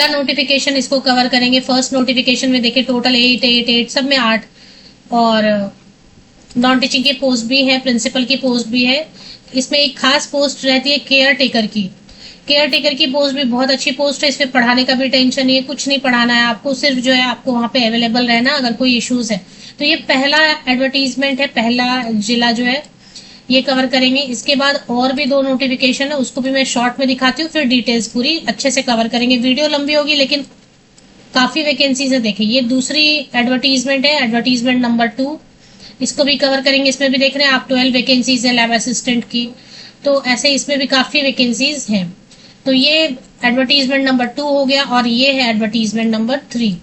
Notification इसको cover करेंगे। First notification में देखिए टोटल 8 सब में 8 और नॉन टीचिंग की पोस्ट भी है, प्रिंसिपल की पोस्ट भी है। इसमें एक खास पोस्ट रहती है केयर टेकर की। केयर टेकर की पोस्ट भी बहुत अच्छी पोस्ट है। इसमें पढ़ाने का भी टेंशन नहीं है, कुछ नहीं पढ़ाना है आपको, सिर्फ जो है आपको वहां पे अवेलेबल रहना अगर कोई इश्यूज है। तो ये पहला एडवर्टीजमेंट है, पहला जिला जो है ये कवर करेंगे। इसके बाद और भी 2 नोटिफिकेशन है, उसको भी मैं शॉर्ट में दिखाती हूँ, फिर डिटेल्स पूरी अच्छे से कवर करेंगे। वीडियो लंबी होगी लेकिन काफी वैकेंसीज है। देखिए ये दूसरी एडवर्टीजमेंट है, एडवर्टीजमेंट नंबर 2, इसको भी कवर करेंगे। इसमें भी देख रहे हैं आप 12 वैकेंसीज है लैब असिस्टेंट की। तो ऐसे इसमें भी काफी वैकेंसीज हैं। तो ये एडवर्टीजमेंट नंबर 2 हो गया और ये है एडवर्टीजमेंट नंबर 3।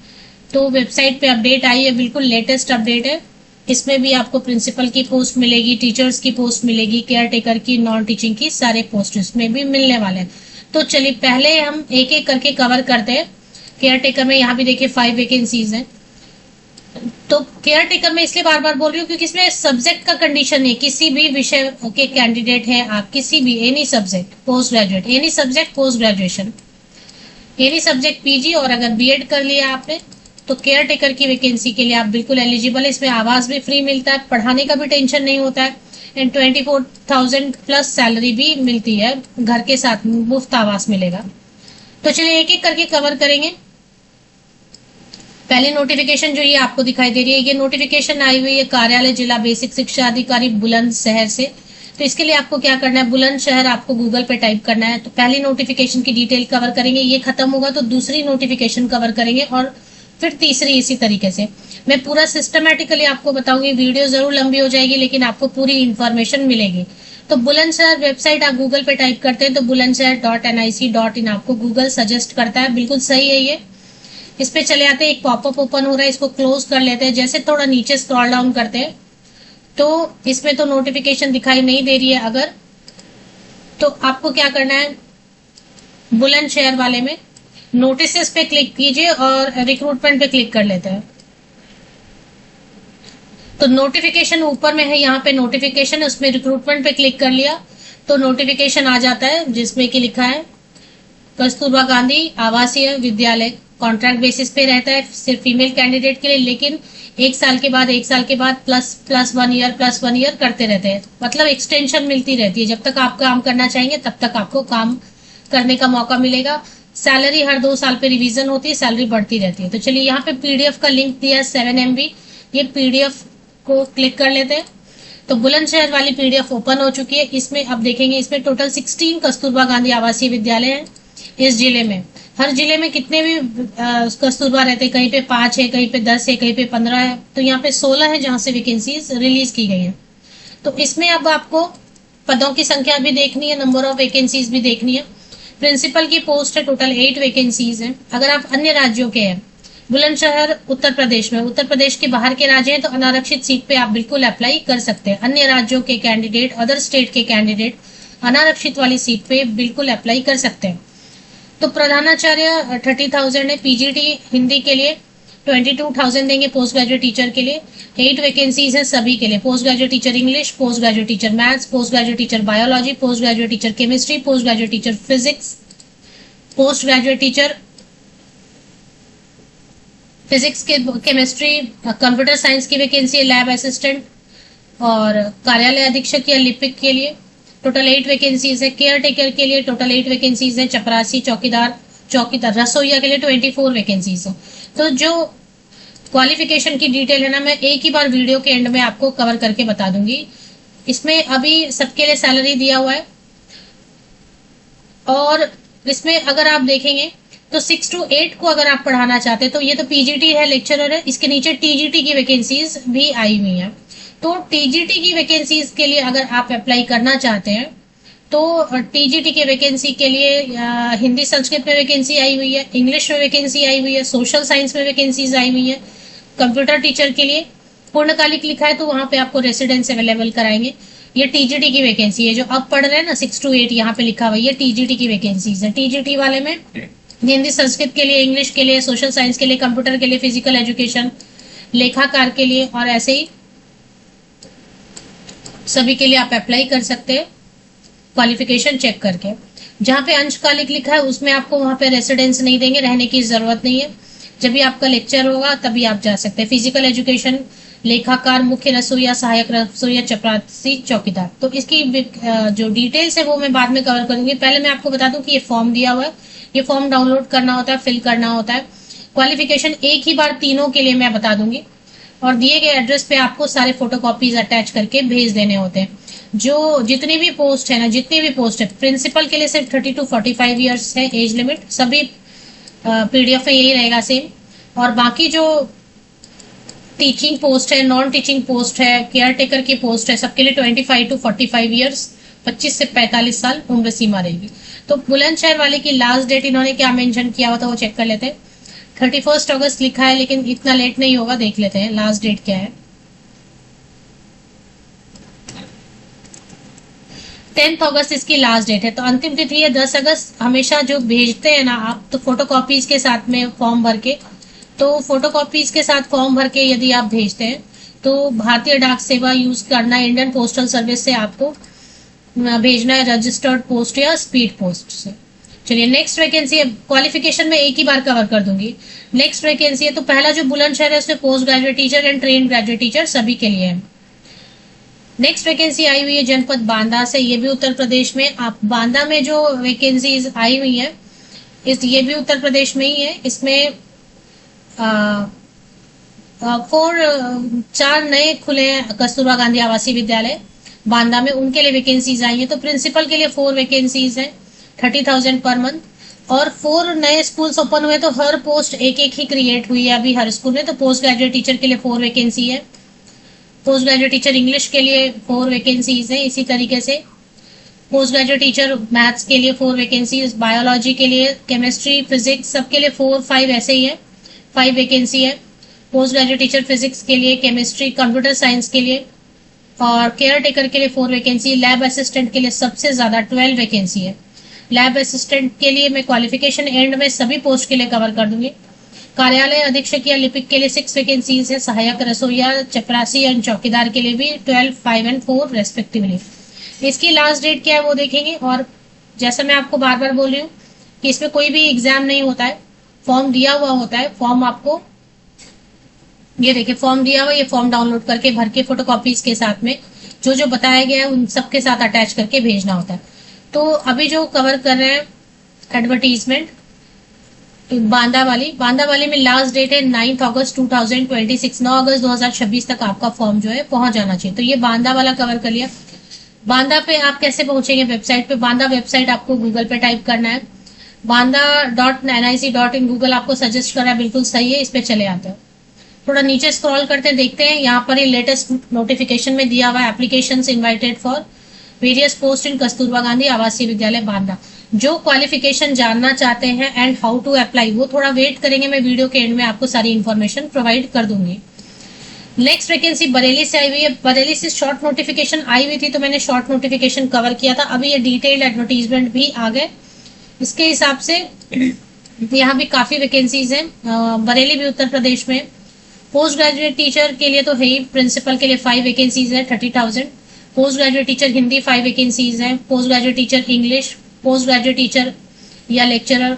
तो वेबसाइट पे अपडेट आई है, बिल्कुल लेटेस्ट अपडेट है। इसमें भी आपको प्रिंसिपल की पोस्ट मिलेगी, टीचर्स की पोस्ट मिलेगी, केयर टेकर की, नॉन टीचिंग की, सारे पोस्ट इसमें भी मिलने वाले हैं। तो चलिए पहले हम एक एक करके कवर करते हैं। केयर टेकर में यहाँ भी देखिए 5 वैकेंसीज हैं। तो केयर टेकर में इसलिए बार बार बोल रही हूँ क्योंकि इसमें सब्जेक्ट का कंडीशन है। किसी भी विषय के कैंडिडेट हैं आप, किसी भी any subject post graduate, any subject post graduation, any subject PG, और अगर बीएड कर लिया आपने तो केयर टेकर की वैकेंसी के लिए आप बिल्कुल एलिजिबल है। इसमें आवास भी फ्री मिलता है, पढ़ाने का भी टेंशन नहीं होता है, एंड 24,000 प्लस सैलरी भी मिलती है, घर के साथ मुफ्त आवास मिलेगा। तो चलिए एक एक करके कवर करेंगे। पहली नोटिफिकेशन जो ये आपको दिखाई दे रही है, ये नोटिफिकेशन आई हुई है कार्यालय जिला बेसिक शिक्षा अधिकारी बुलंदशहर से। तो इसके लिए आपको क्या करना है, बुलंदशहर आपको गूगल पे टाइप करना है। तो पहली नोटिफिकेशन की डिटेल कवर करेंगे, ये खत्म होगा तो दूसरी नोटिफिकेशन कवर करेंगे और फिर तीसरी, इसी तरीके से मैं पूरा सिस्टमैटिकली आपको बताऊंगी। वीडियो जरूर लंबी हो जाएगी लेकिन आपको पूरी इंफॉर्मेशन मिलेगी। तो बुलंदशहर वेबसाइट आप गूगल पे टाइप करते हैं तो bulandshahr.nic.in आपको गूगल सजेस्ट करता है, बिल्कुल सही है ये। इस पे चले आते हैं, एक पॉपअप ओपन हो रहा है, इसको क्लोज कर लेते हैं। जैसे थोड़ा नीचे स्क्रॉल डाउन करते हैं तो इसमें तो नोटिफिकेशन दिखाई नहीं दे रही है। अगर तो आपको क्या करना है, बुलंदशहर वाले में नोटिसेस पे क्लिक कीजिए और रिक्रूटमेंट पे क्लिक कर लेते हैं। तो नोटिफिकेशन ऊपर में है, यहाँ पे नोटिफिकेशन, उसमें रिक्रूटमेंट पे क्लिक कर लिया तो नोटिफिकेशन आ जाता है जिसमें कि लिखा है कस्तूरबा गांधी आवासीय विद्यालय, कॉन्ट्रैक्ट बेसिस पे रहता है सिर्फ फीमेल कैंडिडेट के लिए, लेकिन 1 साल के बाद प्लस 1 ईयर करते रहते हैं, मतलब एक्सटेंशन मिलती रहती है। जब तक आप काम करना चाहेंगे तब तक आपको काम करने का मौका मिलेगा। सैलरी हर 2 साल पे रिवीजन होती है, सैलरी बढ़ती रहती है। तो चलिए यहाँ पे पीडीएफ का लिंक दिया है 7 MB, ये पीडीएफ को क्लिक कर लेते हैं। तो बुलंदशहर वाली पीडीएफ ओपन हो चुकी है। इसमें अब देखेंगे, इसमें टोटल 16 कस्तूरबा गांधी आवासीय विद्यालय है इस जिले में। हर जिले में कितने भी कस्तूरबा रहते हैं, कहीं पे 5 है, कहीं पे 10 है, कहीं पे 15 है, तो यहाँ पे 16 है जहां से वैकेंसीज रिलीज की गई है। तो इसमें अब आपको पदों की संख्या भी देखनी है, नंबर ऑफ वैकेंसीज भी देखनी है। प्रिंसिपल की पोस्ट है, टोटल 8 वैकेंसीज है। अगर आप अन्य राज्यों के हैं, बुलंदशहर उत्तर प्रदेश में, उत्तर प्रदेश के बाहर के राज्य हैं, तो अनारक्षित सीट पे आप बिल्कुल अप्लाई कर सकते हैं। अन्य राज्यों के कैंडिडेट, अदर स्टेट के कैंडिडेट अनारक्षित वाली सीट पे बिल्कुल अप्लाई कर सकते हैं। तो प्रधानाचार्य 30,000 है, पीजीटी हिंदी के लिए 22,000 देंगे, पोस्ट ग्रेजुएट टीचर के लिए 8 वैकेंसीज है सभी के लिए। Post graduate teacher English, post graduate teacher maths, post graduate teacher biology, post graduate teacher chemistry, post graduate teacher physics, post graduate teacher physics के केमिस्ट्री, कंप्यूटर साइंस की vacancy है, lab assistant और कार्यालय अधीक्षक या लिपिक के लिए टोटल 8 वैकेंसीज है। केयर टेकर के लिए टोटल 8 वैकेंसीज है। चपरासी, चौकीदार रसोईया के लिए 24 वैकेंसीज है। तो जो क्वालिफिकेशन की डिटेल है ना, मैं एक ही बार वीडियो के एंड में आपको कवर करके बता दूंगी। इसमें अभी सबके लिए सैलरी दिया हुआ है और इसमें अगर आप देखेंगे तो 6 to 8 को अगर आप पढ़ाना चाहते हैं तो ये तो पीजीटी है, लेक्चरर है, इसके नीचे टीजीटी की वैकेंसीज भी आई हुई है। तो टीजीटी की वैकेंसीज के लिए अगर आप अप्लाई करना चाहते हैं तो टीजीटी के वैकेंसी के लिए हिंदी संस्कृत में वैकेंसी आई हुई है, इंग्लिश में वैकेंसी आई हुई है, सोशल साइंस में वैकेंसीज आई हुई है। कंप्यूटर टीचर के लिए पूर्णकालिक लिखा है तो वहां पे आपको रेसिडेंस अवेलेबल कराएंगे। ये टीजीटी की वैकेंसी है, जो अब पढ़ रहे हैं ना 6 to 8 यहाँ पे लिखा हुआ है, ये टीजीटी की वैकेंसीज है। टीजीटी वाले में हिंदी संस्कृत के लिए, इंग्लिश के लिए, सोशल साइंस के लिए, कंप्यूटर के लिए, फिजिकल एजुकेशन, लेखाकार के लिए और ऐसे ही सभी के लिए आप अप्लाई कर सकते हैं क्वालिफिकेशन चेक करके। जहाँ पे अंशकालिक लिखा है उसमें आपको वहाँ पे रेसिडेंस नहीं देंगे, रहने की जरूरत नहीं है। जब भी आपका लेक्चर होगा तभी आप जा सकते हैं। फिजिकल एजुकेशन, लेखाकार, मुख्य रसोईया, सहायक रसोईया, चपरासी, चौकीदार। तो इसकी जो डिटेल्स है वो मैं बाद में कवर करूंगी। पहले मैं आपको बता दूं कि ये फॉर्म दिया हुआ है, ये फॉर्म डाउनलोड करना होता है, फिल करना होता है। क्वालिफिकेशन एक ही बार तीनों के लिए मैं बता दूंगी, और दिए गए एड्रेस पे आपको सारे फोटोकॉपीज अटैच करके भेज देने होते हैं। जो जितनी भी पोस्ट है ना, जितनी भी पोस्ट है, प्रिंसिपल के लिए सिर्फ 30 to 45 ईयर्स है एज लिमिट, सभी पीडीएफ में यही रहेगा सेम। और बाकी जो टीचिंग पोस्ट है, नॉन टीचिंग पोस्ट है, केयर टेकर की पोस्ट है, सबके लिए 25 to 45 ईयर्स, 25 से 45 साल उम्र सीमा रहेगी। तो बुलंदशहर वाले की लास्ट डेट इन्होंने क्या मेंशन किया हुआ था वो चेक कर लेते हैं। 31 अगस्त लिखा है, लेकिन इतना लेट नहीं होगा, देख लेते हैं लास्ट डेट क्या है। 10 अगस्त इसकी लास्ट डेट है। तो अंतिम तिथि है 10 अगस्त। हमेशा जो भेजते हैं ना आप, तो फोटोकॉपीज के साथ में फॉर्म भर के, तो फोटोकॉपीज के साथ फॉर्म भर के यदि आप भेजते हैं तो भारतीय डाक सेवा यूज करना है, इंडियन पोस्टल सर्विस से आपको भेजना है, रजिस्टर्ड पोस्ट या स्पीड पोस्ट से। चलिए नेक्स्ट वैकेंसी है, क्वालिफिकेशन में एक ही बार कवर कर दूंगी। नेक्स्ट वैकेंसी है, तो पहला जो बुलंदशहर है उसमें post graduate teacher and train graduate teacher सभी के लिए है। नेक्स्ट वैकेंसी आई हुई है जनपद बांदा से, ये भी उत्तर प्रदेश में। आप बांदा में जो वैकेंसीज आई हुई है ये भी उत्तर प्रदेश में ही है। इसमें 4 नए खुले कस्तूरबा गांधी आवासीय विद्यालय बांदा में, उनके लिए वैकेंसीज आई है। तो प्रिंसिपल के लिए 4 वैकेंसीज हैं, 30,000 पर मंथ। और 4 नए स्कूल्स ओपन हुए, तो हर पोस्ट एक एक ही क्रिएट हुई है अभी हर स्कूल में। तो पोस्ट ग्रेजुएट टीचर के लिए 4 वैकेंसी है, पोस्ट ग्रेजुएट टीचर इंग्लिश के लिए 4 वैकेंसीज है। इसी तरीके से पोस्ट ग्रेजुएट टीचर मैथ्स के लिए 4 वैकेंसीज, बायोलॉजी के लिए, केमिस्ट्री, फिजिक्स सबके लिए 4-5 ऐसे ही है, 5 वैकेंसी है। पोस्ट ग्रेजुएट टीचर फिजिक्स के लिए, केमिस्ट्री, कंप्यूटर साइंस के लिए, और केयर टेकर के लिए 4 वैकेंसी। लैब असिस्टेंट के लिए सबसे ज्यादा 12 वैकेंसी है। लैब असिस्टेंट के लिए मैं क्वालिफिकेशन एंड में सभी पोस्ट के लिए कवर कर दूंगी। कार्यालय अधीक्षक या लिपिक के लिए 6 वैकेंसीज है। सहायक रसोईया, चपरासी एंड चौकीदार के लिए भी 12, 5 एंड 4 रेस्पेक्टिवली। इसकी लास्ट डेट क्या है वो देखेंगे। और जैसा मैं आपको बार बार बोल रही हूँ कि इसमें कोई भी एग्जाम नहीं होता है, फॉर्म दिया हुआ होता है। फॉर्म आपको ये देखिए, फॉर्म दिया हुआ, ये फॉर्म डाउनलोड करके भर के फोटोकॉपीज के साथ में जो जो बताया गया है उन सबके साथ अटैच करके भेजना होता है। तो अभी जो कवर कर रहे हैं एडवर्टीजमेंट, बांदा वाली में लास्ट डेट है 9 अगस्त 2026। 9 अगस्त 2026 तक आपका फॉर्म जो है पहुंच जाना चाहिए। तो ये बांदा वाला कवर कर लिया। बांदा पे आप कैसे पहुंचेंगे वेबसाइट पे? बांदा वेबसाइट आपको गूगल पे टाइप करना है, banda.nic.in गूगल आपको सजेस्ट कर रहा है, बिल्कुल सही है, इस पे चले आते हैं। थोड़ा नीचे स्क्रॉल करते हैं, देखते हैं यहाँ पर ये लेटेस्ट नोटिफिकेशन में दिया हुआ है, applications invited for various post इन कस्तूरबा गांधी आवासीय विद्यालय बांदा। जो क्वालिफिकेशन जानना चाहते हैं एंड हाउ टू अप्लाई, वो थोड़ा वेट करेंगे, मैं वीडियो के एंड में आपको सारी इन्फॉर्मेशन प्रोवाइड कर दूंगी। नेक्स्ट वैकेंसी बरेली से आई हुई है। बरेली से शॉर्ट नोटिफिकेशन आई हुई थी, तो मैंने शॉर्ट नोटिफिकेशन कवर किया था। अभी ये डिटेल्ड एडवर्टीजमेंट भी आ गए, इसके हिसाब से यहाँ भी काफी वैकेंसीज हैं। बरेली भी उत्तर प्रदेश में। पोस्ट ग्रेजुएट टीचर के लिए तो है ही, प्रिंसिपल के लिए 5 वैकेंसीज है, 30,000। Post graduate teacher Hindi 5 vacancies हैं। Post graduate teacher English, post graduate teacher या lecturer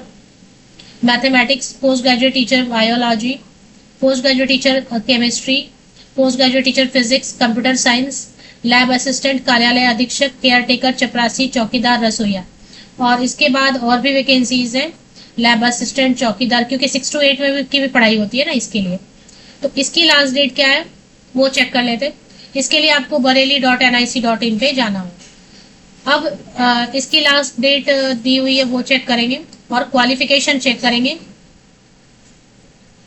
mathematics, post graduate teacher biology, post graduate teacher chemistry, post graduate teacher physics, computer science, lab assistant, कार्यालय अधीक्षक, care taker, चपरासी, चौकीदार, रसोईया। और इसके बाद और भी वैकेंसीज हैं, लैब असिस्टेंट, चौकीदार, क्योंकि 6 to 8 में की भी पढ़ाई होती है ना, इसके लिए। तो इसकी लास्ट डेट क्या है वो चेक कर लेते। इसके लिए आपको bareilly.nic.in पे जाना होगा। अब इसकी लास्ट डेट दी हुई है वो चेक करेंगे, और क्वालिफिकेशन चेक करेंगे।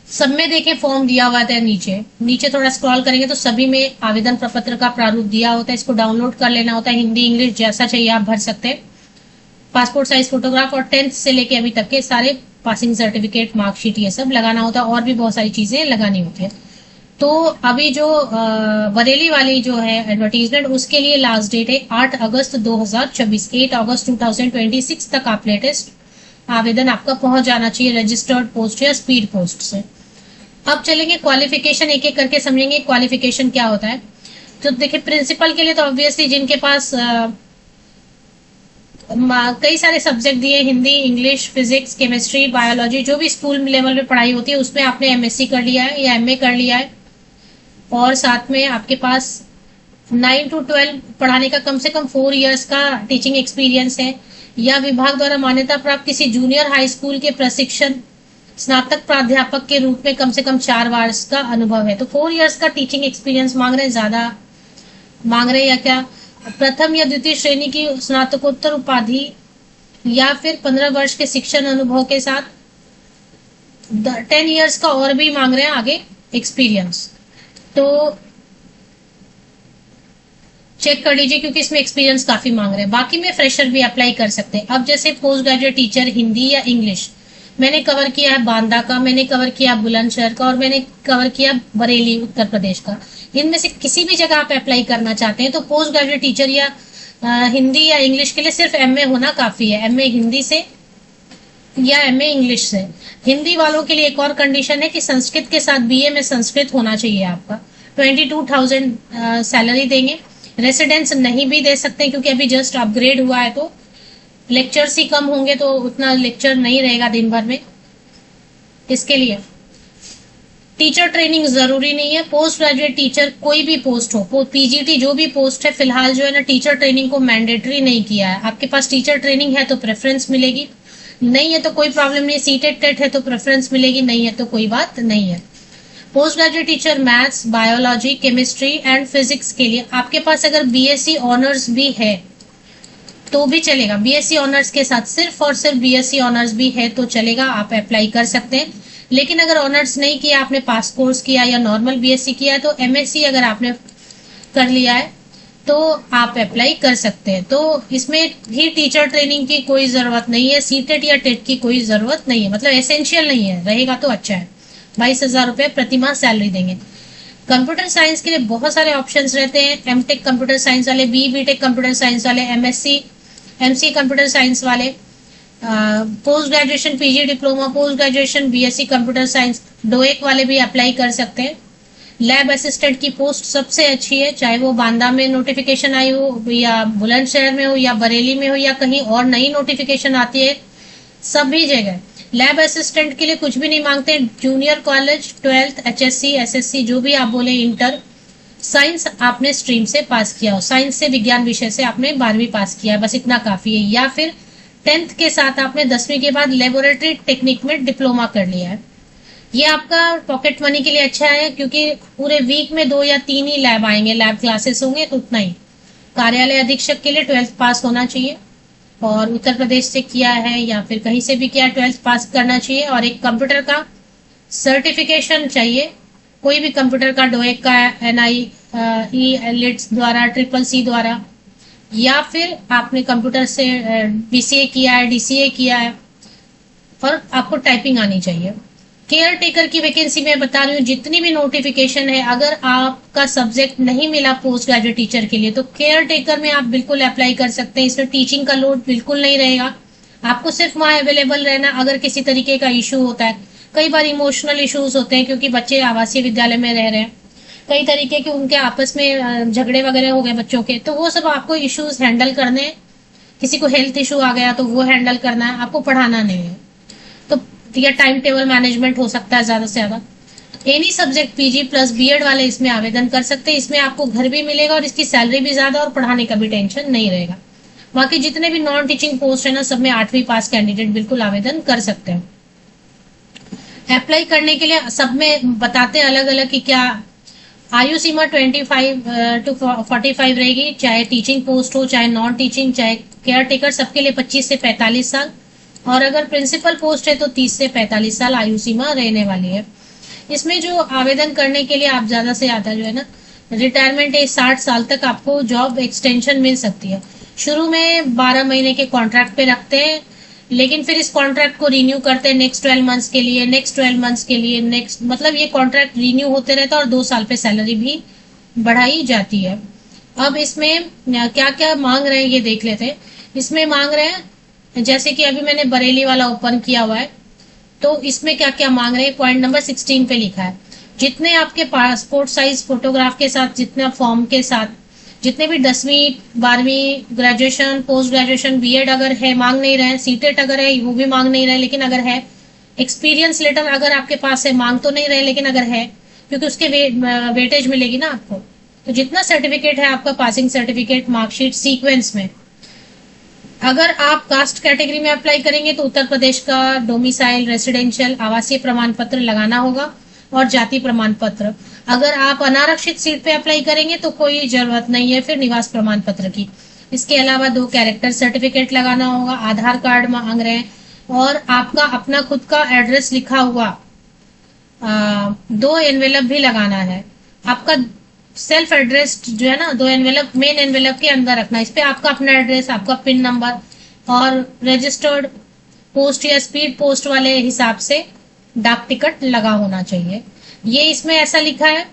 सब में देखें फॉर्म दिया हुआ था, नीचे थोड़ा स्क्रॉल करेंगे तो सभी में आवेदन प्रपत्र का प्रारूप दिया होता है। इसको डाउनलोड कर लेना होता है, हिंदी इंग्लिश जैसा चाहिए आप भर सकते हैं। पासपोर्ट साइज फोटोग्राफ और 10th से लेके अभी तक के सारे पासिंग सर्टिफिकेट, मार्कशीट, ये सब लगाना होता है, और भी बहुत सारी चीजें लगानी होती है। तो अभी जो बरेली वाली जो है एडवर्टीजमेंट, उसके लिए लास्ट डेट है 8 अगस्त 2026। 8 अगस्त 2026 तक आप लेटेस्ट आवेदन आपका पहुंच जाना चाहिए, रजिस्टर्ड पोस्ट या स्पीड पोस्ट से। अब चलेंगे क्वालिफिकेशन एक एक करके समझेंगे क्वालिफिकेशन क्या होता है। तो देखिए, प्रिंसिपल के लिए तो ऑब्वियसली जिनके पास कई सारे सब्जेक्ट दिए, Hindi, English, physics, chemistry, biology, जो भी स्कूल लेवल पे पढ़ाई होती है उसमें आपने एमएससी कर लिया है या एमए कर लिया है, और साथ में आपके पास 9 to 12 पढ़ाने का कम से कम 4 इयर्स का टीचिंग एक्सपीरियंस है, या विभाग द्वारा मान्यता प्राप्त किसी जूनियर हाई स्कूल के प्रशिक्षण स्नातक प्राध्यापक के रूप में कम से कम 4 वर्ष का अनुभव है। तो 4 इयर्स का टीचिंग एक्सपीरियंस मांग रहे हैं, ज्यादा मांग रहे हैं या क्या? प्रथम या द्वितीय श्रेणी की स्नातकोत्तर उपाधि या फिर 15 वर्ष के शिक्षण अनुभव के साथ 10 इयर्स का और भी मांग रहे हैं आगे एक्सपीरियंस। तो चेक कर लीजिए क्योंकि इसमें एक्सपीरियंस काफी मांग रहे हैं। बाकी में फ्रेशर भी अप्लाई कर सकते हैं। अब जैसे पोस्ट ग्रेजुएट टीचर हिंदी या इंग्लिश, मैंने कवर किया है बांदा का, मैंने कवर किया बुलंदशहर का, और मैंने कवर किया बरेली उत्तर प्रदेश का। इनमें से किसी भी जगह आप अप्लाई करना चाहते हैं तो पोस्ट ग्रेजुएट टीचर या हिंदी या इंग्लिश के लिए सिर्फ एमए होना काफी है, एमए हिंदी से या एमए इंग्लिश से। हिंदी वालों के लिए एक और कंडीशन है कि संस्कृत के साथ बीए में संस्कृत होना चाहिए आपका। 22,000 सैलरी देंगे। रेसिडेंस नहीं भी दे सकते क्योंकि अभी जस्ट अपग्रेड हुआ है, तो लेक्चर्स ही कम होंगे तो उतना लेक्चर नहीं रहेगा दिन भर में। इसके लिए टीचर ट्रेनिंग जरूरी नहीं है। पोस्ट ग्रेजुएट टीचर कोई भी पोस्ट हो, पीजीटी जो भी पोस्ट है, फिलहाल जो है ना टीचर ट्रेनिंग को मैंडेटरी नहीं किया है। आपके पास टीचर ट्रेनिंग है तो प्रेफरेंस मिलेगी, नहीं है तो कोई प्रॉब्लम नहीं। सीटेट टेट है तो प्रेफरेंस मिलेगी, नहीं है तो कोई बात नहीं है। Post graduate teacher maths, biology, chemistry and physics के लिए आपके पास अगर बीएससी ऑनर्स भी है तो भी चलेगा। बीएससी ऑनर्स के साथ सिर्फ और सिर्फ बीएससी ऑनर्स भी है तो चलेगा, आप अप्लाई कर सकते हैं। लेकिन अगर ऑनर्स नहीं किया, आपने पास कोर्स किया या नॉर्मल बीएससी किया है, तो एमएससी अगर आपने कर लिया है तो आप अप्लाई कर सकते हैं। तो इसमें भी टीचर ट्रेनिंग की कोई जरूरत नहीं है, सीटेट या टेट की कोई जरूरत नहीं है, मतलब एसेंशियल नहीं है। रहेगा तो अच्छा है। 22,000 रुपए प्रतिमाह सैलरी देंगे। कंप्यूटर साइंस के लिए बहुत सारे ऑप्शंस रहते हैं। एमटेक कंप्यूटर साइंस वाले, बीटेक कंप्यूटर साइंस वाले, एमएससी एमसी कंप्यूटर साइंस वाले, post graduation PG diploma, post graduation BSc computer science, डोएक वाले भी अप्लाई कर सकते हैं। लैब असिस्टेंट की पोस्ट सबसे अच्छी है, चाहे वो बांदा में नोटिफिकेशन आई हो या बुलंदशहर में हो या बरेली में हो या कहीं और नई नोटिफिकेशन आती है, सभी जगह लैब असिस्टेंट के लिए कुछ भी नहीं मांगते। Junior college, 12th, HSC, SSC, जो भी आप बोले, इंटर, साइंस आपने स्ट्रीम से पास किया हो, साइंस से विज्ञान विषय से आपने 12वीं पास किया है, बस इतना काफी है। या फिर 10th के साथ आपने 10वीं के बाद लेबोरेटरी टेक्निक में डिप्लोमा कर लिया है। ये आपका पॉकेट मनी के लिए अच्छा है क्योंकि पूरे वीक में 2 या 3 ही लैब आएंगे, लैब क्लासेस होंगे, तो उतना ही। कार्यालय अधीक्षक के लिए 12th पास होना चाहिए और उत्तर प्रदेश से किया है या फिर कहीं से भी किया, 12th पास करना चाहिए। और एक कंप्यूटर का सर्टिफिकेशन चाहिए, कोई भी कंप्यूटर का, डोएक का, एनआई एलिट्स द्वारा, CCC द्वारा, या फिर आपने कंप्यूटर से बीसीए किया है, डीसीए किया है, और आपको टाइपिंग आनी चाहिए। केयर टेकर की वैकेंसी मैं बता रही हूँ, जितनी भी नोटिफिकेशन है, अगर आपका सब्जेक्ट नहीं मिला पोस्ट ग्रेजुएट टीचर के लिए तो केयर टेकर में आप बिल्कुल अप्लाई कर सकते हैं। इसमें टीचिंग का लोड बिल्कुल नहीं रहेगा, आपको सिर्फ वहां अवेलेबल रहना अगर किसी तरीके का इशू होता है। कई बार इमोशनल इश्यूज होते हैं क्योंकि बच्चे आवासीय विद्यालय में रह रहे हैं, कई तरीके के उनके आपस में झगड़े वगैरह हो गए बच्चों के, तो वो सब आपको इश्यूज हैंडल करने हैं। किसी को हेल्थ इशू आ गया तो वो हैंडल करना है, आपको पढ़ाना नहीं है। तो या टाइम टेबल मैनेजमेंट हो सकता है ज्यादा से ज्यादा। Any subject PG plus BEd वाले इसमें आवेदन कर सकते हैं। इसमें आपको घर भी मिलेगा और इसकी सैलरी भी ज्यादा और पढ़ाने का भी टेंशन नहीं रहेगा। बाकी जितने भी नॉन टीचिंग पोस्ट है ना, सब में 8वीं पास कैंडिडेट बिल्कुल आवेदन कर सकते हैं। अप्लाई करने के लिए सब में बताते हैं अलग अलग कि क्या आयु सीमा 25 to 45 रहेगी, चाहे टीचिंग पोस्ट हो, चाहे नॉन टीचिंग, चाहे केयर टेकर, सबके लिए 25 से 45 साल, और अगर प्रिंसिपल पोस्ट है तो 30 से 45 साल आयु सीमा रहने वाली है। इसमें जो आवेदन करने के लिए आप ज्यादा से ज्यादा जो है ना, रिटायरमेंट एज 60 साल तक आपको जॉब एक्सटेंशन मिल सकती है। शुरू में 12 महीने के कॉन्ट्रैक्ट पे रखते हैं, लेकिन फिर इस कॉन्ट्रैक्ट को रिन्यू करते हैं नेक्स्ट 12 मंथ्स के लिए, नेक्स्ट 12 मंथ्स के लिए, नेक्स्ट, मतलब ये कॉन्ट्रैक्ट रिन्यू होते रहता है और 2 साल पे सैलरी भी बढ़ाई जाती है। अब इसमें क्या क्या मांग रहे हैं ये देख लेते हैं। इसमें मांग रहे हैं, जैसे कि अभी मैंने बरेली वाला ओपन किया हुआ है, तो इसमें क्या क्या मांग रहे हैं, पॉइंट नंबर 16 पे लिखा है, जितने आपके पासपोर्ट साइज फोटोग्राफ के साथ, जितना फॉर्म के साथ जितने भी 10वीं 12वीं ग्रेजुएशन पोस्ट ग्रेजुएशन बीएड अगर है मांग नहीं रहे, सीटेट अगर है वो भी मांग नहीं रहे, लेकिन अगर है एक्सपीरियंस लेटर अगर आपके पास है, मांग तो नहीं रहे लेकिन अगर है, क्योंकि उसके वेटेज मिलेगी ना आपको। तो जितना सर्टिफिकेट है आपका, पासिंग सर्टिफिकेट, मार्कशीट सीक्वेंस में, अगर आप कास्ट कैटेगरी में अप्लाई करेंगे तो उत्तर प्रदेश का डोमिसाइल रेसिडेंशियल आवासीय प्रमाण पत्र लगाना होगा और जाति प्रमाण पत्र। अगर आप अनारक्षित सीट पे अप्लाई करेंगे तो कोई जरूरत नहीं है फिर निवास प्रमाण पत्र की। इसके अलावा 2 कैरेक्टर सर्टिफिकेट लगाना होगा, आधार कार्ड मांग रहे हैं, और आपका अपना खुद का एड्रेस लिखा हुआ 2 एनवेलप भी लगाना है। आपका सेल्फ एड्रेस जो है ना, 2 एनवेलप मेन एनवेलप के अंदर रखना, इस पे आपका अपना एड्रेस, आपका पिन नंबर और रजिस्टर्ड पोस्ट या स्पीड पोस्ट वाले हिसाब से डाक टिकट लगा होना चाहिए। ये इसमें ऐसा लिखा है,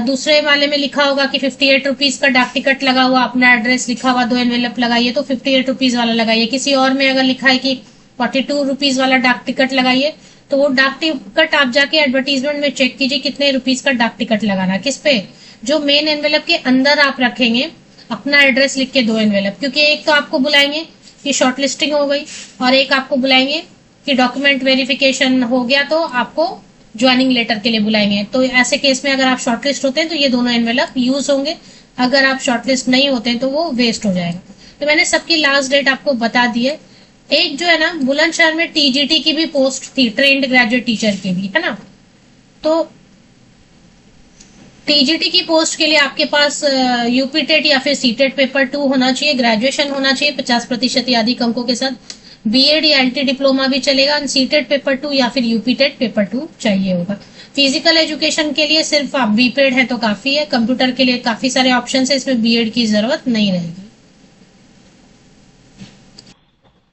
दूसरे वाले में लिखा होगा कि 58 रुपीज का डाक टिकट लगा हुआ, अपना एड्रेस लिखा हुआ, 2 एनवेलप लगाइए, तो 58 रुपीज वाला लगाइए। किसी और में अगर लिखा है कि 42 रुपीज वाला डाक टिकट लगाइए, तो वो डाक टिकट आप जाके एडवर्टीजमेंट में चेक कीजिए कितने रुपीज का डाक टिकट लगाना, किस पे, जो मेन एनवेलप के अंदर आप रखेंगे अपना एड्रेस लिख के 2 एनवेलप, क्योंकि एक तो आपको बुलाएंगे कि शॉर्टलिस्टिंग हो गई और एक आपको बुलाएंगे कि डॉक्यूमेंट वेरिफिकेशन हो गया तो आपको ज्वाइनिंग लेटर के लिए बुलाएंगे। तो ऐसे केस में अगर आप शॉर्टलिस्ट होते हैं तो ये दोनों एनवेलप यूज होंगे, अगर आप शॉर्टलिस्ट नहीं होते हैं तो वो वेस्ट हो जाएगा। तो मैंने सबकी लास्ट डेट आपको बता दी है। एक जो है ना बुलंदशहर में टीजीटी की भी पोस्ट थी, ट्रेंड ग्रेजुएट टीचर की भी, है ना। तो टीजीटी की पोस्ट के लिए आपके पास यूपी टेट या फिर सीटेट पेपर 2 होना चाहिए, ग्रेजुएशन होना चाहिए 50% या अधिक अंकों के साथ, बीएड या एलटी डिप्लोमा भी चलेगा, सीटेट पेपर 2 या फिर यूपी टेट पेपर 2 चाहिए होगा। फिजिकल एजुकेशन के लिए सिर्फ आप बीपेड है तो काफी है, कंप्यूटर के लिए काफी सारे ऑप्शन है, इसमें बीएड की जरूरत नहीं रहेगी।